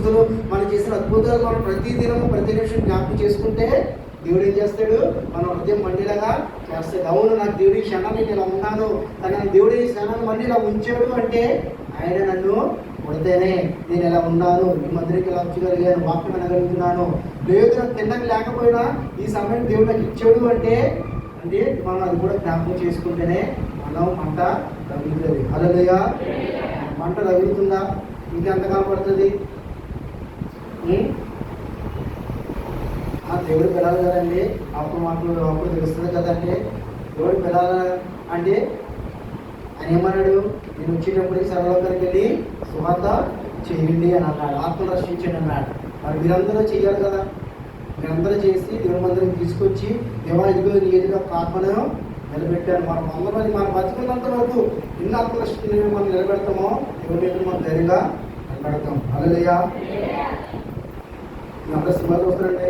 స్వస్థతలు, మనం చేసిన అద్భుతాలు మనం ప్రతి దినము ప్రతి నిమిషం జ్ఞాపకం చేసుకుంటే దేవుడు ఏం చేస్తాడు? మన హృదయం మండిలాగా చేస్తాడు. అవును, నాకు దేవుడి క్షణాన్ని నేను ఇలా ఉన్నాను, కానీ దేవుడి క్షణాన్ని మళ్ళీ ఇలా ఉంచాడు అంటే ఆయన నన్ను కొడితేనే నేను ఎలా ఉన్నాను, ఈ మందిరికి ఇలా వచ్చగలిగాను, వాక్యం వినగలుగుతున్నాను. లేదు నాకు తిన్నది లేకపోయినా ఈ సమయం దేవుడు నాకు ఇచ్చాడు అంటే మనం అది కూడా జ్ఞాపకం చేసుకుంటేనే మనం మంట తగులుతుంది. హల్లెలూయా. మంట తగులుతుందా? ఇంకెంత కనపడుతుంది? దేవుడు పిల్లలు కదండి, అప్పుడు తెలుస్తుంది కదండి. దేవుడు పిల్లలు అంటే ఆయన ఏమన్నాడు? నేను వచ్చేటప్పటికి సర్వలోకానికి వెళ్ళి సువార్త చేయండి అని అన్నాడు, ఆత్మను రక్షించండి అన్నాడు. మరి మీరందరూ చేయాలి కదా. మీరందరూ చేసి దేవుని మందిరం తీసుకొచ్చి దేవా ఇదిగో నీ ఎదుగా ఆత్మను నిలబెట్టాను. మనం అందరం మన బతికినంత వరకు ఎన్ని ఆత్మరక్షణ మనం నిలబెడతామో దేవుని ఎదురు మనం ధైర్యంగా నిలబెడతాం. హల్లెలూయా. అందరూ సినిమాలు చూస్తారండి.